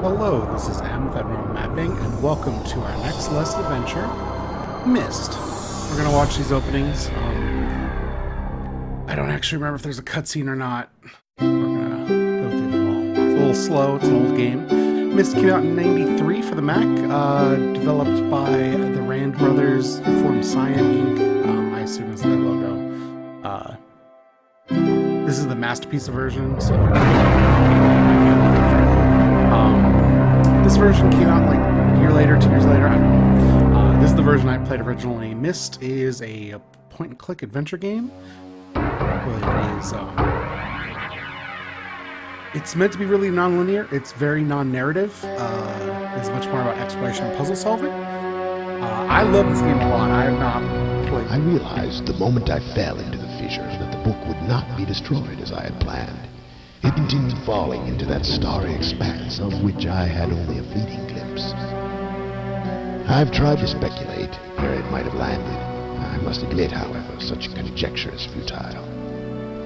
Hello, this is M, Federal Mapping, and welcome to our next Let's adventure, Myst. We're going to watch these openings. I don't actually remember if there's a cutscene or not. We're going to go through them all. It's a little slow, it's an old game. Myst came out in '93 for the Mac, developed by the Rand brothers, formed Cyan, Inc. I assume is their logo. This is the Masterpiece version, so this version came out like a year later, 2 years later, I don't know. This is the version I played originally. Myst is a point-and-click adventure game. But it is, it's meant to be really non-linear. It's very non-narrative. It's much more about exploration and puzzle solving. I love this game a lot. I have not played. I realized the moment I fell into the fissure that the book would not be destroyed as I had planned. It continued falling into that starry expanse of which I had only a fleeting glimpse. I've tried to speculate where it might have landed. I must admit, however, such conjecture is futile.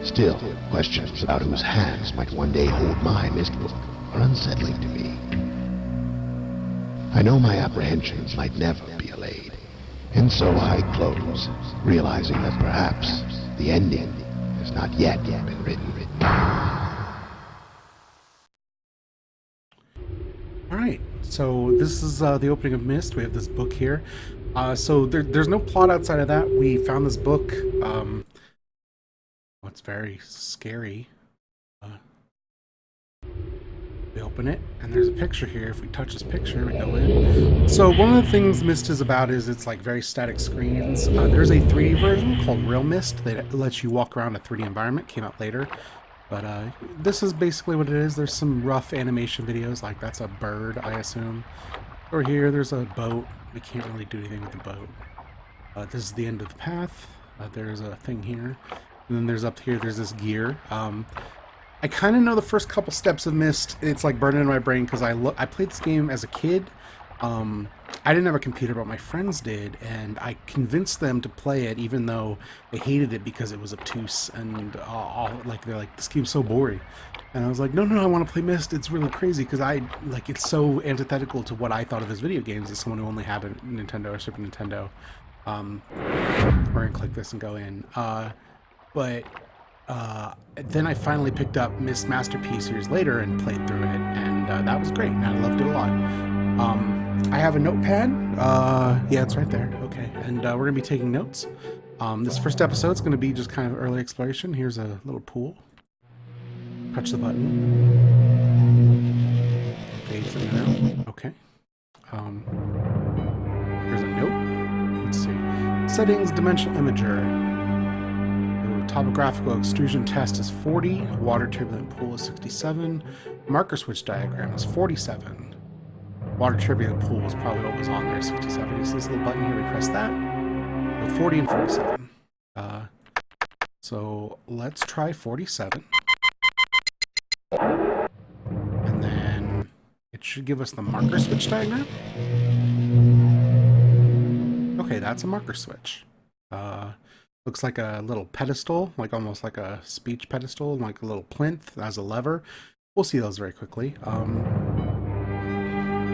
Still, questions about whose hands might one day hold my Myst book are unsettling to me. I know my apprehensions might never be allayed, and so I close, realizing that perhaps the ending has not yet been written. Alright, so this is the opening of Myst. We have this book here. So there's no plot outside of that. We found this book. It's very scary. We open it, and there's a picture here. If we touch this picture, we go in. So one of the things Myst is about is it's like very static screens. There's a 3D version called Real Myst that lets you walk around a 3D environment. Came out later. But this is basically what it is. There's some rough animation videos, like that's a bird, I assume. Or here, there's a boat. We can't really do anything with the boat. This is the end of the path. There's a thing here. And then there's up here, there's this gear. I kind of know the first couple steps of Myst. It's like burning in my brain because I played this game as a kid. I didn't have a computer, but my friends did, and I convinced them to play it, even though they hated it because it was obtuse and they're like, this game's so boring. And I was like, no, I want to play Myst. It's really crazy because it's so antithetical to what I thought of as video games as someone who only had a Nintendo or Super Nintendo. We're gonna click this and go in. Then I finally picked up Myst Masterpiece years later and played through it, and that was great, and I loved it a lot. I have a notepad. Yeah, it's right there. Okay, and we're going to be taking notes. This first episode is going to be just kind of early exploration. Here's a little pool. Touch the button. Fades in and out. Okay. Here's a note. Let's see. Settings, dimensional imager. Topographical extrusion test is 40. Water turbulent pool is 67. Marker switch diagram is 47. Water turbulent pool was probably what was on there, 67. You see this little button here, we press that. So 40 and 47. So let's try 47. And then it should give us the marker switch diagram. Okay, that's a marker switch. Looks like a little pedestal, like almost like a speech pedestal, like a little plinth as a lever. We'll see those very quickly.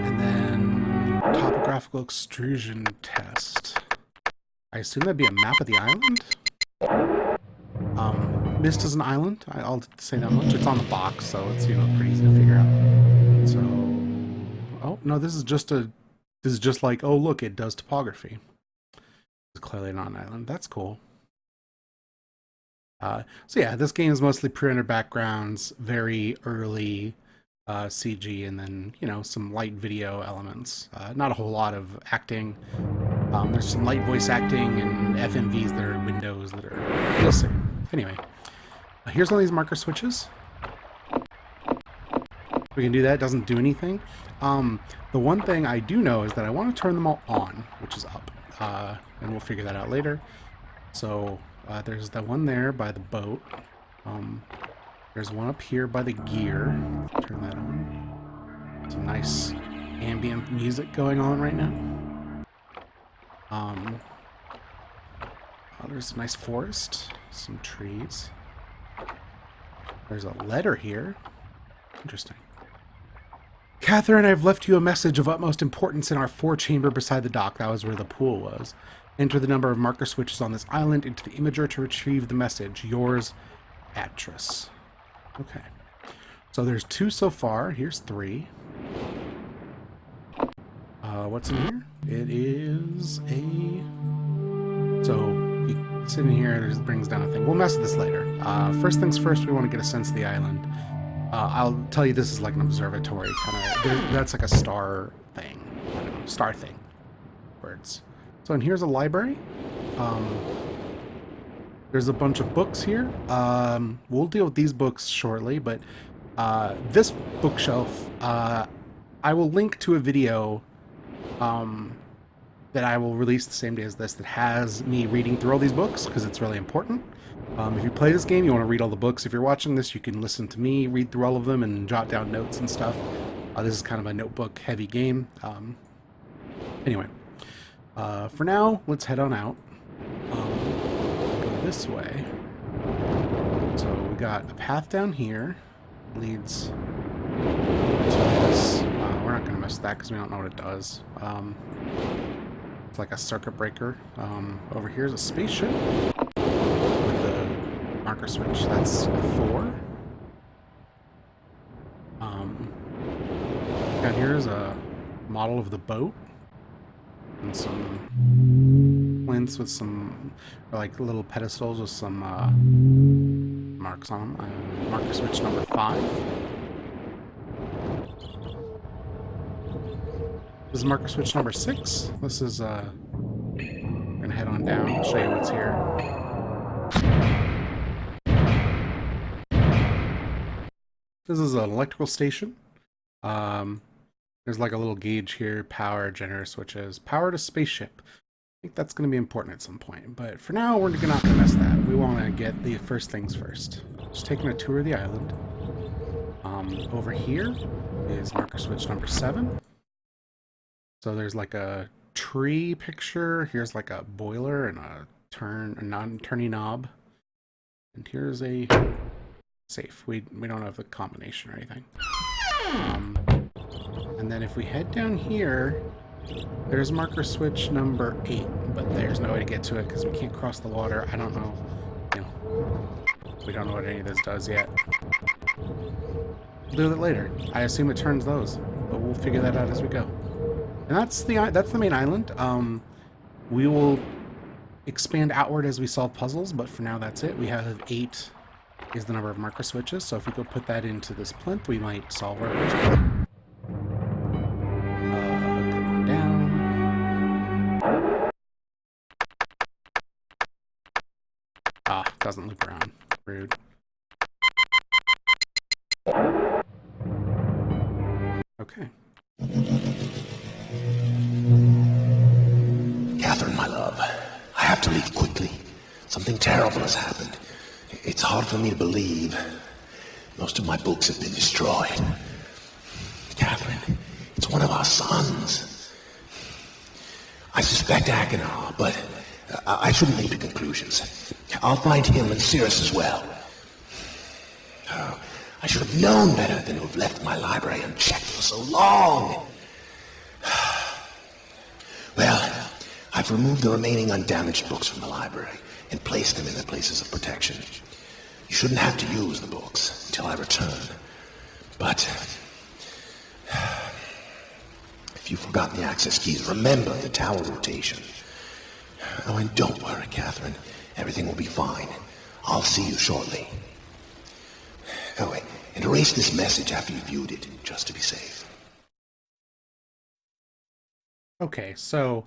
And then topographical extrusion test. I assume that'd be a map of the island. Myst is an island. I'll say that much. It's on the box, so it's pretty easy to figure out. So, oh no, this is just like, oh look, it does topography. It's clearly not an island. That's cool. So yeah, this game is mostly pre-rendered backgrounds, very early CG, and then some light video elements. Not a whole lot of acting. There's some light voice acting and FMVs that are windows that are, you'll see. Anyway, here's one of these marker switches. We can do that. It doesn't do anything. The one thing I do know is that I want to turn them all on, which is up, and we'll figure that out later. So there's that one there by the boat. There's one up here by the gear. Turn that on. Some nice ambient music going on right now. There's a nice forest, some trees. There's a letter here. Interesting. Catherine, I've left you a message of utmost importance in our 4-chamber beside the dock. That was where the pool was. Enter the number of marker switches on this island into the imager to retrieve the message. Yours, Atris. Okay. So there's 2 so far. Here's 3. What's in here? It is a... So, you sit in here, it just brings down a thing. We'll mess with this later. First things first, we want to get a sense of the island. I'll tell you this is like an observatory kind of... That's like a star thing. I don't know, star thing. Words. So, and here's a library. There's a bunch of books here. We'll deal with these books shortly, but this bookshelf, I will link to a video that I will release the same day as this that has me reading through all these books because it's really important. If you play this game, you want to read all the books. If you're watching this, you can listen to me read through all of them and jot down notes and stuff. This is kind of a notebook-heavy game. Anyway, for now, let's head on out. Go this way. So we got a path down here. Leads to this. We're not going to mess with that because we don't know what it does. It's like a circuit breaker. Over here is a spaceship with a marker switch. That's 4. Down here is a model of the boat and some plinths with some like little pedestals with some marks on them. Marker switch number 5. This is marker switch number 6. This is, gonna head on down. I'll show you what's here. This is an electrical station. There's like a little gauge here, power, generator switches, power to spaceship. I think that's gonna be important at some point, but for now, we're not gonna mess that. We wanna get the first things first. Just taking a tour of the island. Over here is marker switch number 7. So there's like a tree picture. Here's like a boiler and a non-turning knob. And here's a safe. We don't have the combination or anything. And then if we head down here, there's marker switch number 8, but there's no way to get to it because we can't cross the water. I don't know. You know, we don't know what any of this does yet. We'll do it later. I assume it turns those, but we'll figure that out as we go. And that's the main island. We will expand outward as we solve puzzles, but for now that's it. We have 8 is the number of marker switches, so if we go put that into this plinth, we might solve our first puzzle. Come on down. Doesn't loop around. Rude. Okay. Katherine, my love, I have to leave quickly. Something terrible has happened. It's hard for me to believe. Most of my books have been destroyed. Katherine, it's one of our sons. I suspect Achenar, but I shouldn't leap to conclusions. I'll find him and Cirrus as well. Oh, I should have known better than to have left my library unchecked for so long. Well, I've removed the remaining undamaged books from the library and placed them in their places of protection. You shouldn't have to use the books until I return. But if you've forgotten the access keys, remember the tower rotation. Oh, and don't worry, Katherine. Everything will be fine. I'll see you shortly. Oh, wait, and erase this message after you've viewed it, just to be safe. Okay, so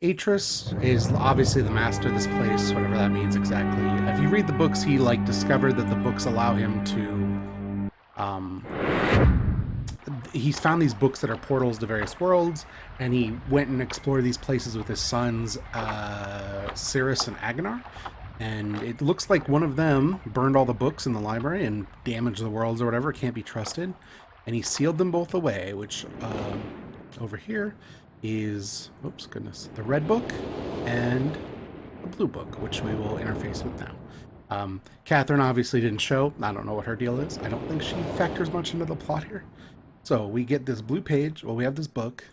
Atris is obviously the master of this place, whatever that means exactly. If you read the books, he discovered that the books allow him to he's found these books that are portals to various worlds, and he went and explored these places with his sons, Cirrus and Achenar. And it looks like one of them burned all the books in the library and damaged the worlds or whatever, can't be trusted. And he sealed them both away, which over here is, oops, goodness, the red book and the blue book, which we will interface with now. Katherine obviously didn't show. I don't know what her deal is. I don't think she factors much into the plot here. So we get this blue page. Well, we have this book.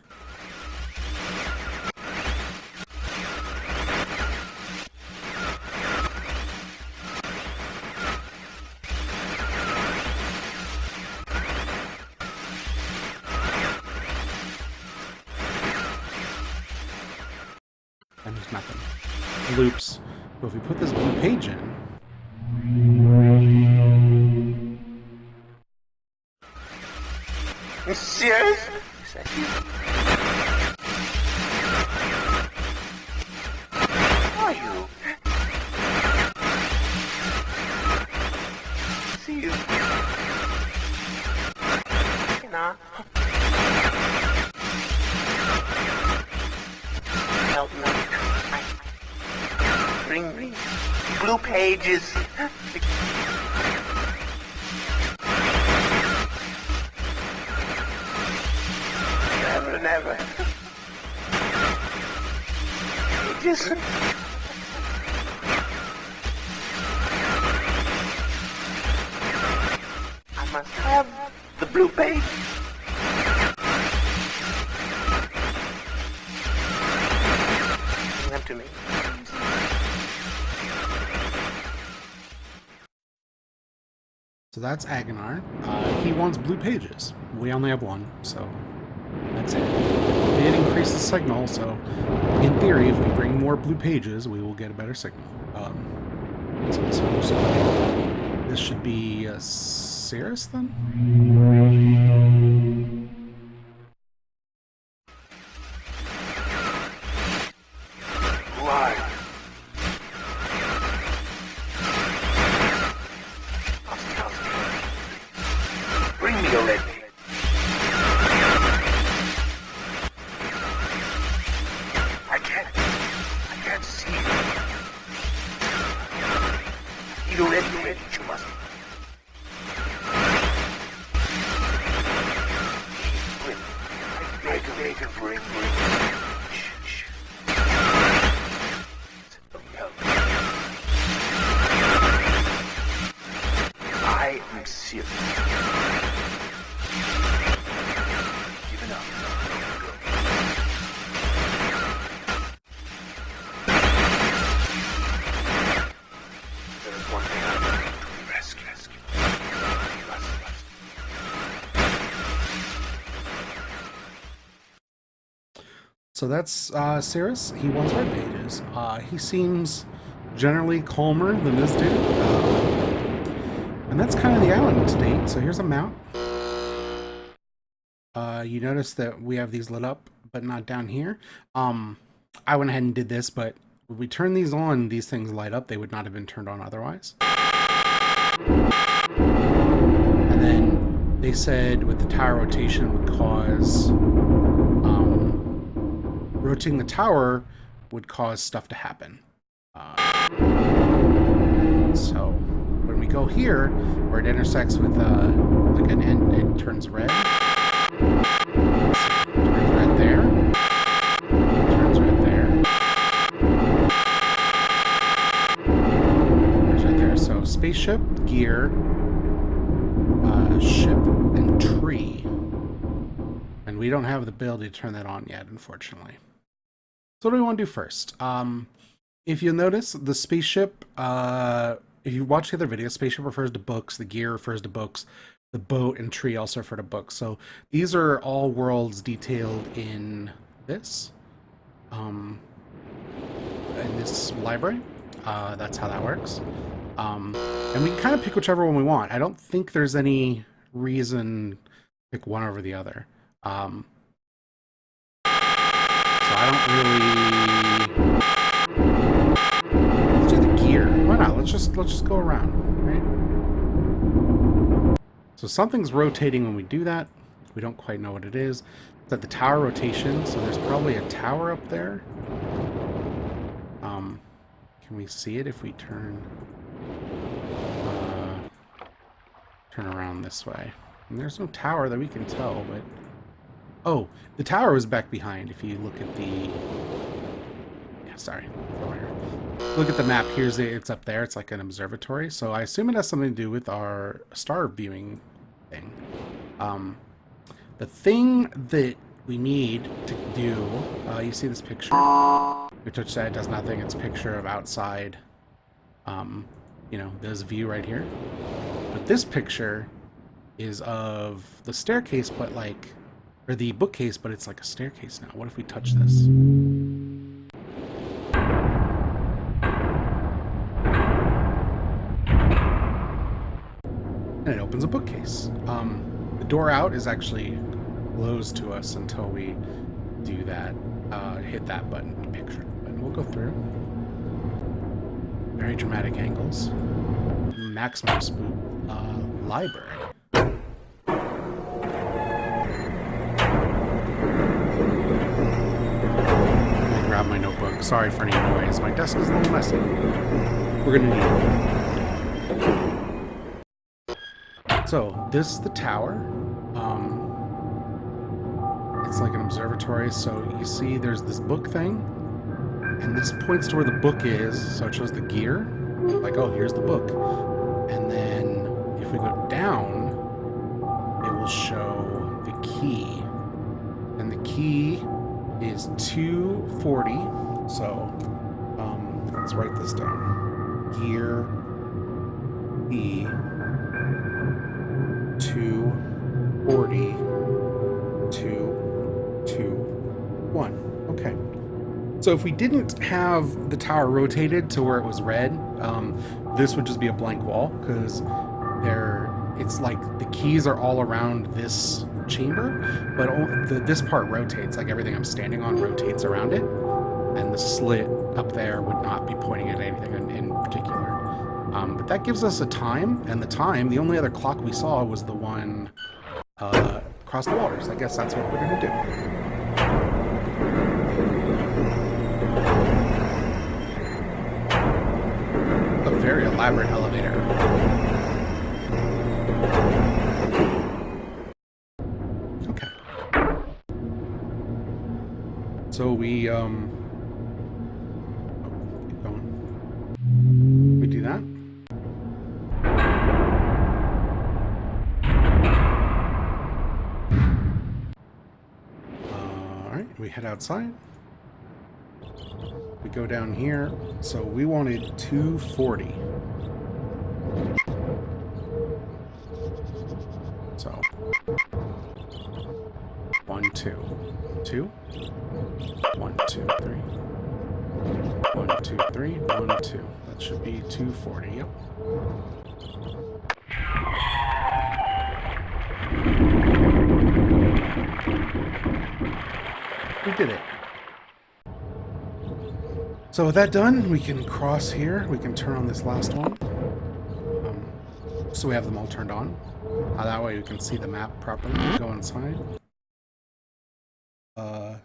And there's nothing. Loops. But if we put this blue page in, Serious? Are you? See you. You know. Help me. Bring blue pages. Never. Just I must have the blue page. Bring them to me. so that's Agonar. He wants blue pages. We only have one, so that's it. We did increase the signal, so in theory, if we bring more blue pages, we will get a better signal. So this one just play. This should be Cirrus then? Why? Bring me your red page. I can't see. You ready, you must. Bring. Shh. I am serious. Give it up. There is one thing I need to rescue. You must. So that's Cirrus. He wants red pages. He seems generally calmer than this dude. And that's kind of the island to date. So here's a map. You notice that we have these lit up, but not down here. I went ahead and did this, but when we turn these on, these things light up. They would not have been turned on otherwise. And then they said with the tower rotation would cause... rotating the tower would cause stuff to happen. So when we go here, where it intersects with like an end, it turns red. Turns red there. Turns red there. Turns red there. So spaceship, gear, ship, and tree. And we don't have the ability to turn that on yet, unfortunately. So what do we want to do first? If you'll notice, the spaceship, if you watch the other video, spaceship refers to books, the gear refers to books, the boat and tree also refer to books. So these are all worlds detailed in this library. That's how that works. And we can kind of pick whichever one we want. I don't think there's any reason to pick one over the other. So I don't really... Let's do the gear. Why not? Let's just go around, right? So something's rotating when we do that. We don't quite know what it is. It's at the tower rotation, so there's probably a tower up there. Can we see it if we turn around this way? And there's no tower that we can tell, but... Oh, the tower is back behind. If you look at the... Yeah, sorry. Over here. Look at the map. It's up there. It's like an observatory. So I assume it has something to do with our star viewing thing. The thing that we need to do, you see this picture? We touch that, it does nothing. It's a picture of outside, you know, this view right here. But this picture is of the staircase, but like, or the bookcase, but it's like a staircase now. What if we touch this? And it opens a bookcase. The door out is actually closed to us until we do that, hit that button picture. But we'll go through. Very dramatic angles. Maximum spook. Library. I grab my notebook. Sorry for any noise. My desk is a little messy. We're gonna need it. So, this is the tower. It's like an observatory, so you see there's this book thing, and this points to where the book is, so it shows the gear. Like, oh, here's the book. And then, if we go down, it will show the key. And the key is 240, so, let's write this down. Gear, key, 240, 221. Okay. So if we didn't have the tower rotated to where it was red, this would just be a blank wall, because it's like the keys are all around this chamber, but this part rotates. Like everything I'm standing on rotates around it, and the slit up there would not be pointing at anything in particular. But that gives us a time, and the only other clock we saw was the one across the waters. I guess that's what we're going to do. A very elaborate elevator. Okay. So we, keep going. We do that. Alright, we head outside. We go down here. So we wanted 240. So 1, 2, 2, 1, 2, 3, 1, 2, 3, 1, 2. That should be 240. Yep. We did it. So with that done, we can cross here. We can turn on this last one. So we have them all turned on. That way we can see the map properly. Go inside.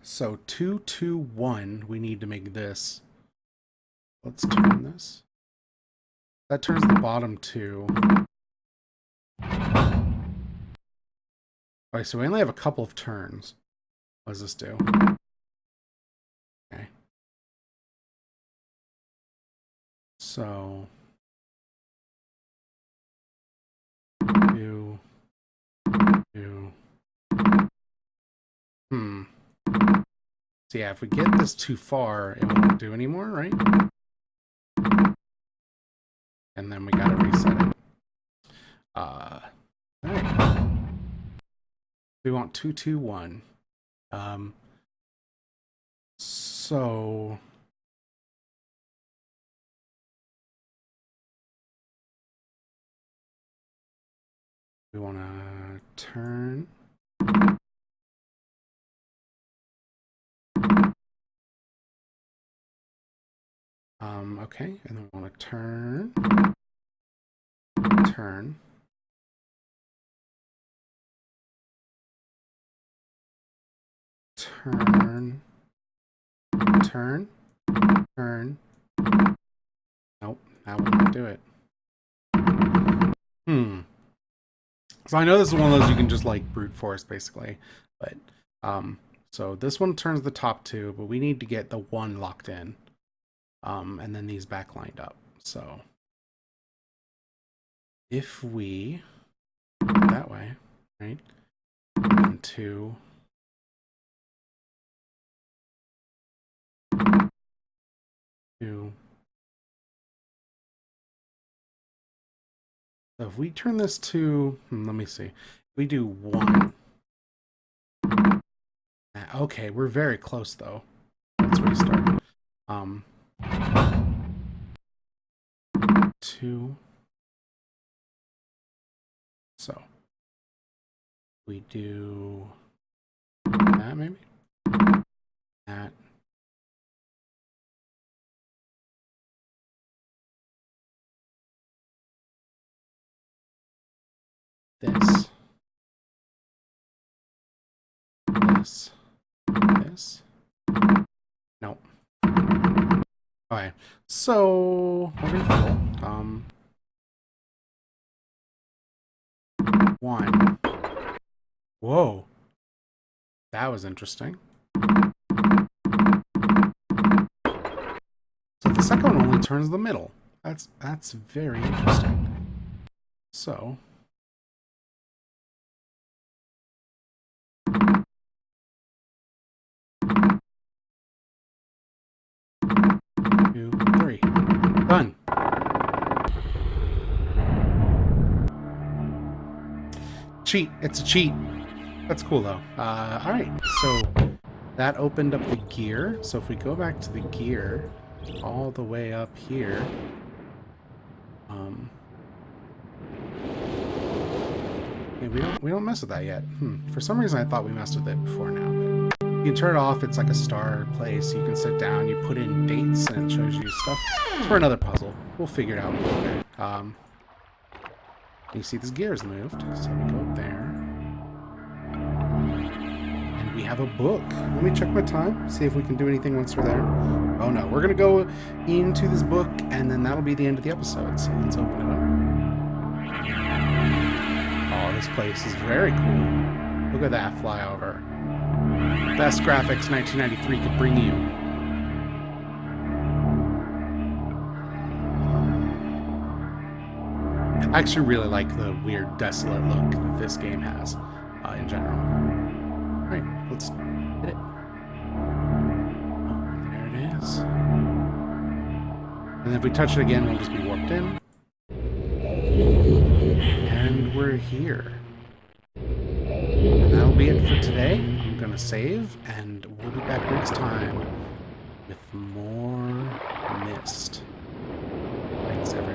So 221, we need to make this. Let's turn this. That turns the bottom two. Alright, so we only have a couple of turns. What does this do? Okay. So 2, 2. So yeah, if we get this too far, it won't do anymore, right? And then we gotta reset it. Alright. We want 221. So we want to turn. Okay, and then we want to turn, turn, turn, turn, turn. Nope, that will not do it. So I know this is one of those you can just like brute force basically, but so this one turns the top two, but we need to get the one locked in, and then these back lined up. So if we that way, right, and to so if we turn this to, let me see. We do 1. Okay, we're very close though. Let's restart. 2. So we do that maybe? That. This. This. This. Nope. Okay. So we're gonna fiddle. 1. Whoa. That was interesting. So the second one only turns the middle. That's very interesting. So 2, 3. Done. Cheat. It's a cheat. That's cool though. Alright, so that opened up the gear. So if we go back to the gear, all the way up here, yeah, we don't mess with that yet. For some reason I thought we messed with it before now, but you can turn it off. It's like a star place. You can sit down, you put in dates, and it shows you stuff. It's for another puzzle. We'll figure it out later. You see this gear is moved, so we go up there. And we have a book. Let me check my time, see if we can do anything once we're there. Oh no, we're gonna go into this book, and then that'll be the end of the episode. So let's open it up. Oh, this place is very cool. Look at that flyover. Best graphics 1993 could bring you. I actually really like the weird, desolate look that this game has in general. Alright, let's hit it. Oh, there it is. And if we touch it again, we'll just be warped in. And we're here. And that'll be it for today. I'm going to save, and we'll be back next time with more Myst. Thanks, everyone.